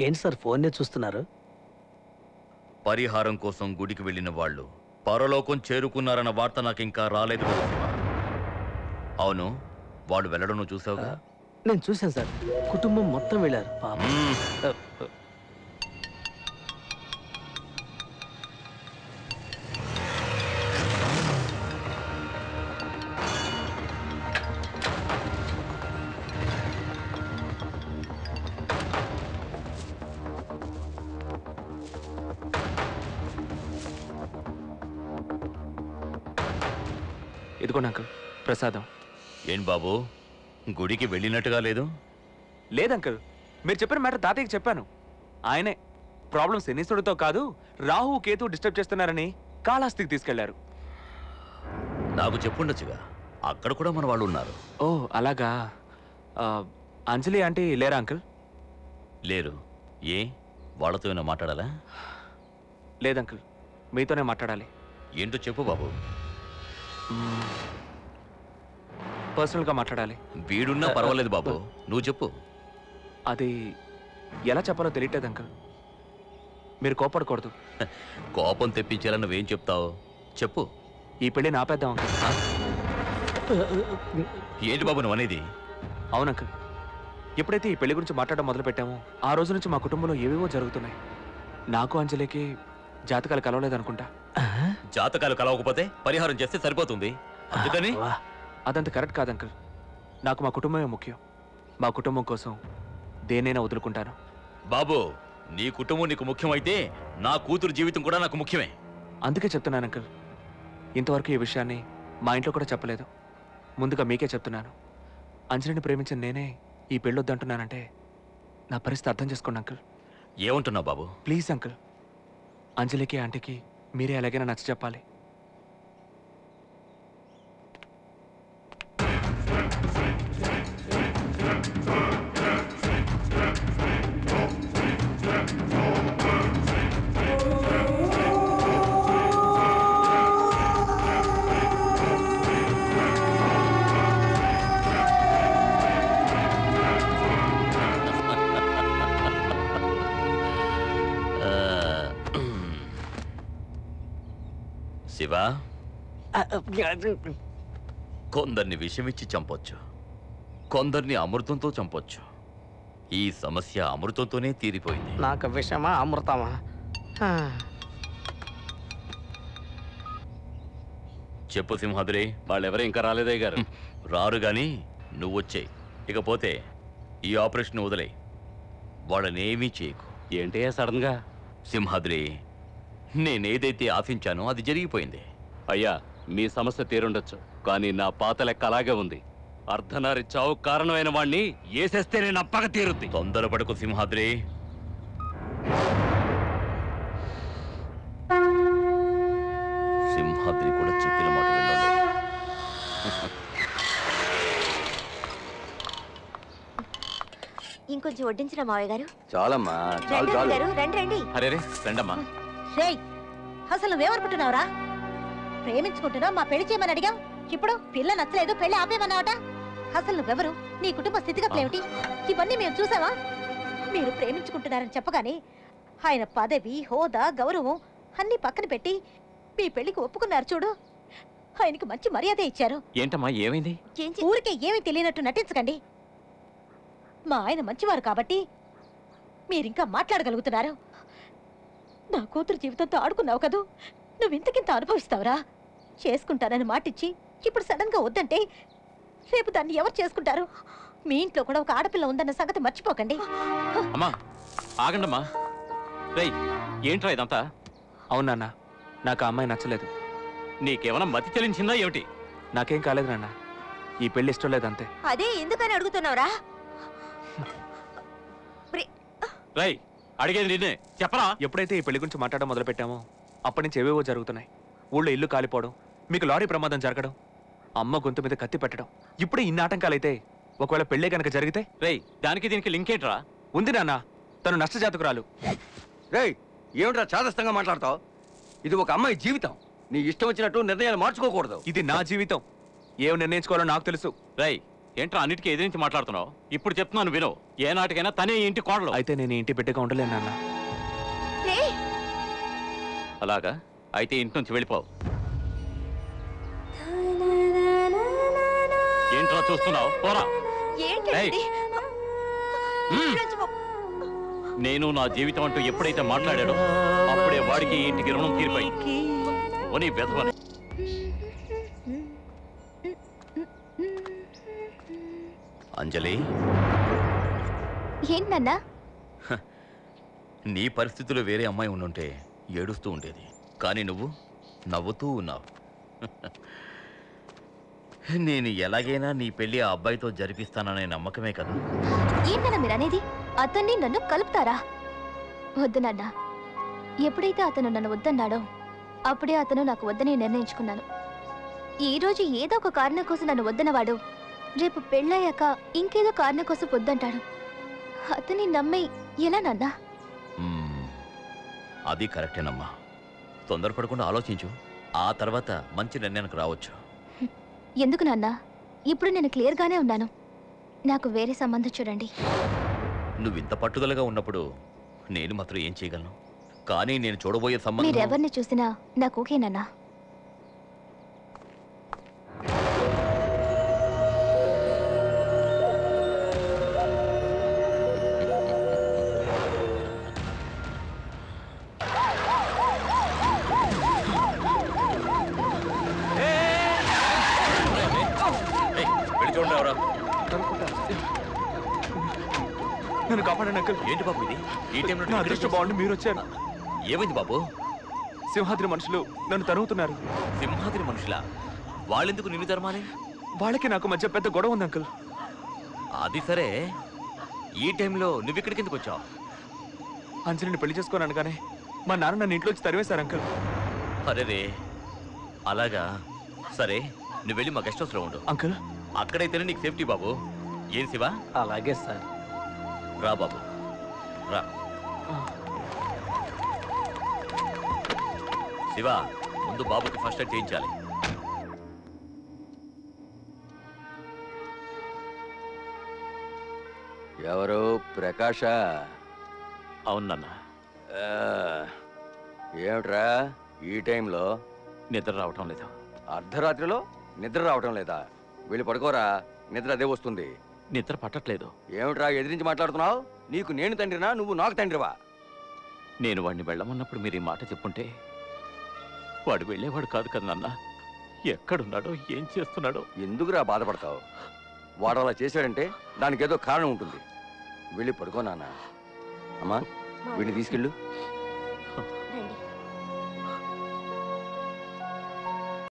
ఏంటి సార్ ఫోన్నే చూస్తున్నారు? పరిహారం కోసం గుడికి వెళ్ళిన వాళ్ళు పరలోకం చేరుకున్నారన్న వార్త నాకు ఇంకా రాలేదు కదా శివ. అవును, వాళ్ళు వెళ్ళడం నువ్వు చూసావుగా? నేను చూశాను సార్, కుటుంబం మొత్తం వెళ్ళారు పాపం. ఇదిగోండి అంకుల్ ప్రసాదం. ఏం బాబు, గుడికి వెళ్ళినట్టుగా లేదు? లేదంకుల్, మీరు చెప్పిన మ్యాటర్ తాతయ్యకి చెప్పాను. ఆయనే ప్రాబ్లం శనీశ్వరుడితో కాదు, రాహు కేతు డిస్టర్బ్ చేస్తున్నారని కాళహస్తికి తీసుకెళ్లారు. నాకు చెప్పుండొచ్చుగా, అక్కడ కూడా మన వాళ్ళు ఉన్నారు. ఓ అలాగా. అంజలి ఆంటీ లేరా అంకుల్? లేరు. ఏ వాళ్ళతో ఏమైనా మాట్లాడాలా? లేదంకుల్, మీతోనే మాట్లాడాలి. ఏంటో చెప్పు బాబు. పర్సనల్గా మాట్లాడాలి. వీడున్నా పర్వాలేదు బాబు, నువ్వు చెప్పు. అది ఎలా చెప్పాలో తెలియట్లేదు అంకుల్. మీరు కోపడకూడదు. కోపం తెప్పించేలా నువ్వేం చెప్తావు చెప్పు. ఈ పెళ్లి నాపేద్దాం అంకుల్. ఏంటి బాబు నువ్వు అనేది? అవును అంకుల్, ఎప్పుడైతే ఈ పెళ్లి గురించి మాట్లాడడం మొదలు పెట్టామో ఆ రోజు నుంచి మా కుటుంబంలో ఏవేవో జరుగుతున్నాయి. నాకు అంజలికి జాతకాలు కలవలేదనుకుంటా. జాతకాలు కలవకపోతే పరిహారం చేస్తే సరిపోతుంది, అందుకని అదంత కరెక్ట్ కాదు అంకుల్. నాకు మా కుటుంబమే ముఖ్యం. మా కుటుంబం కోసం దేనైనా వదులుకుంటాను. బాబు, నీ కుటుంబం నీకు ముఖ్యమైతే నా కూతురు జీవితం కూడా నాకు ముఖ్యమే. అందుకే చెప్తున్నాను అంకుల్, ఇంతవరకు ఈ విషయాన్ని మా ఇంట్లో కూడా చెప్పలేదు. ముందుగా మీకే చెప్తున్నాను. అంజలిని ప్రేమించిన నేనే ఈ పెళ్ళొద్దంటున్నానంటే నా పరిస్థితి అర్థం చేసుకోండి అంకుల్. ఏమంటున్నావు బాబు? ప్లీజ్ అంకుల్, అంజలికి ఆంటీకి మీరే ఎలాగైనా నచ్చ చెప్పాలి. శివ, కొందరిని విషమిచ్చి చంపొచ్చు, కొందరిని అమృతంతో చంపొచ్చు. ఈ సమస్య అమృతంతోనే తీరిపోయింది. నాకు విషమా అమృతమా? చెప్పు సింహాద్రి. వాళ్ళెవరూ ఇంకా రాలేదే గారు. రారు గాని నువ్వు వచ్చేయి. ఇకపోతే ఈ ఆపరేషన్ వదిలే, వాళ్ళనేమీ చేయకు. ఏంటి సడన్ గా? సింహాద్రి, నేనేదైతే ఆశించానో అది జరిగిపోయింది. అయ్యా, మీ సమస్య తీరుండొచ్చు, కానీ నా పాత లెక్క అలాగే ఉంది. అర్ధనారి చావు కారణమైన వాణ్ణి ఏసేస్తే నేను అప్పక తీరుద్ది. తొందరపడకు సింహాద్రి. సింహాద్రి కూడా చెప్పిన మాట వినలేదు. ఇంకొంచెం వడ్డించిన మావయ్య గారు. చాలమ్మా, చాలు చాలు. రండి రండి. అరే రండమ్మా. రేయ్, అసలు నువ్వేమనుకుంటున్నావురా? ప్రేమించుకుంటున్నా మా పెళ్లి చేయమని అడిగావు, ఇప్పుడు పిల్ల నచ్చలేదు పెళ్లి ఆపేమన్నావట. అసలు నువ్వెవరు? నీ కుటుంబ స్థితిగతులు ఏమిటి? ఇవన్నీ మేము చూసావా? మీరు ప్రేమించుకుంటున్నారని చెప్పగానే ఆయన పదవి, హోదా, గౌరవం అన్ని పక్కన పెట్టి మీ పెళ్లికి ఒప్పుకున్నారు చూడు. ఆయనకి మంచి మర్యాద ఇచ్చారు. ఏంటమ్మా ఏమైంది? ఊరికే ఏమీ తెలియనట్టు నటించకండి. మా ఆయన మంచివారు కాబట్టి మీరింకా మాట్లాడగలుగుతున్నారు. నా కూతురు జీవితంతో ఆడుకున్నావు కదూ, నువ్వింతకింత అనుభవిస్తావురా? చేసుకుంటానని మాటిచ్చి ఇప్పుడు సడన్ గా వద్దంటే రేపు దాన్ని ఎవరు చేసుకుంటారు? మీ ఇంట్లో కూడా ఒక ఆడపిల్ల ఉందన్న సంగతి మర్చిపోకండి. అమ్మా ఆగండమ్మా. రేయ్, ఏంట్రా ఇదంతా? అవును నాన్న, నాకు ఆ అమ్మాయి నచ్చలేదు. నీకేమైనా మతి చెల్లించిందా ఏమిటి? నాకేం కాలేదు నాన్న, ఈ పెళ్లి ఇష్టం లేదు అంతే. అదే ఎందుకని అడుగుతున్నావురా? రేయ్, అడిగేది నిన్నే, చెప్పరా? ఎప్పుడైతే ఈ పెళ్లి గురించి మాట్లాడడం మొదలు పెట్టామో అప్పటి నుంచి ఏవేవో జరుగుతున్నాయి. ఊళ్ళో ఇల్లు కాలిపోవడం, మీకు లారీ ప్రమాదం జరగడం, అమ్మ గొంతు మీద కత్తి పెట్టడం. ఇప్పుడు ఇన్ని ఆటంకాలైతే ఒకవేళ పెళ్ళే కనుక జరిగితే? రేయ్, దానికి దీనికి లింక్ ఏంట్రా? ఉంది నాన్న, తను నష్టజాతకురాలు. రేయ్, ఏమిట్రా చాదస్తంగా మాట్లాడతావు? ఇది ఒక అమ్మాయి జీవితం, నీ ఇష్టం వచ్చినట్టు నిర్ణయాలు మార్చుకోకూడదు. ఇది నా జీవితం, ఏం నిర్ణయించుకోవాలో నాకు తెలుసు. రేయ్, ఏంట్రా అన్నిటికీ ఎదిరించి మాట్లాడుతున్నావు? ఇప్పుడు చెప్తున్నాను విను. ఏ నాటికైనా తనే ఈ ఇంటి కోడలు. అయితే నేను ఈ ఇంటి బిడ్డగా ఉండలేను నాన్న. అలాగా? అయితే ఇంటి నుంచి వెళ్ళిపోవు. ఏంట్రా చూస్తున్నావు? పోరా. నేను నా జీవితం అంటూ ఎప్పుడైతే మాట్లాడాడో అప్పుడే వాడికి ఈ ఇంటికి రుణం తీరిపోయింది. ఓని వెధవని. అంజలి, ఏంటన్నా? నీ పరిస్థితుల్లో వేరే అమ్మాయి ఉండుంటే ఏడుస్తూ ఉండేది, కానీ నువ్వు నవ్వుతూ ఉన్నావు. నేను ఎలాగైనా నీ పెళ్లి ఆ అబ్బాయితో జరిపిస్తాననే నమ్మకమే కదా. ఏంటన్నా మీరు అనేది? అతన్ని నన్ను కలుపుతారా? వద్దు నాన్న. ఎప్పుడైతే అతను నన్ను వద్దన్నాడో అప్పుడే అతను నాకు వద్దని నిర్ణయించుకున్నాను. ఈ రోజు ఏదో ఒక కారణం కోసం నన్ను వద్దనవాడు రేపు పెళ్ళయ్యాక ఇంకేదో కారణం కోసం వద్దంటాడు. అతన్ని నమ్మి ఎలా నాన్నా? అది కరెక్టేనమ్మా. తొందరపడకుండా ఆలోచించు, ఆ తర్వాత మంచి నిర్ణయానికి రావచ్చు. ఎందుకు నాన్నా? ఇప్పుడు నేను క్లియర్గానే ఉన్నాను. నాకు వేరే సంబంధం చూడండి. నువ్వు ఇంత పట్టుదలగా ఉన్నప్పుడు నేను మాత్రం ఏం చేయగలను? కానీ నేను చూడబోయే సంబంధం మీరెవరిని చూసినా నాకు ఓకేనన్నా. నన్ను కాపాడండి అంకుల్. ఏంటి బాబు ఇది? ఈ టైంలో నా అదృష్టం బాగుండి మీరు వచ్చారు. ఏమైంది బాబు? సింహాద్రి మనుషులు నన్ను తరుగుతున్నారు. సింహాద్రి మనుషులా? వాళ్ళెందుకు నిన్ను తరమాలి? వాళ్ళకి నాకు మధ్య పెద్ద గొడవ ఉంది అంకుల్. అది సరే, ఈ టైంలో నువ్వు ఇక్కడికి ఎందుకు వచ్చావు? అంజలిని పెళ్లి చేసుకోని అనగానే మా నాన్న నన్ను ఇంట్లోంచి తరివేశారు అంకుల్. అరేరే, అలాగా? సరే, నువ్వు వెళ్ళి మా గెస్ట్ హౌస్లో ఉండు. అంకుల్ అక్కడైతేనే నీకు సేఫ్టీ బాబు. ఏం శివ? అలాగే సార్. రా బాబు, రా. శివ, ముందు బాబుకి ఫస్ట్ ఎయిడ్ చేయించాలి. ఎవరు? ప్రకాశ? అవునన్నా. ఏమిట్రా ఈ టైంలో? నిద్ర రావటం లేదు. అర్ధరాత్రిలో నిద్ర రావటం లేదా? వెళ్ళి పడుకోరా, నిద్ర అదే వస్తుంది. నిద్ర పట్టట్లేదు. ఏమిట్రా ఎదిరించి మాట్లాడుతున్నావు? నీకు నేను తండ్రినా, నువ్వు నాకు తండ్రివా? నేను వాడిని వెళ్ళమన్నప్పుడు మీరు ఈ మాట చెప్పుంటే వాడు వెళ్ళేవాడు కాదు కదా నాన్న. ఎక్కడున్నాడో ఏం చేస్తున్నాడో. ఎందుకురా బాధపడతావు? వాడు అలా చేశాడంటే దానికి ఏదో కారణం ఉంటుంది. వెళ్ళి పడుకో నాన్న. అమ్మా, వీడిని తీసుకెళ్ళు.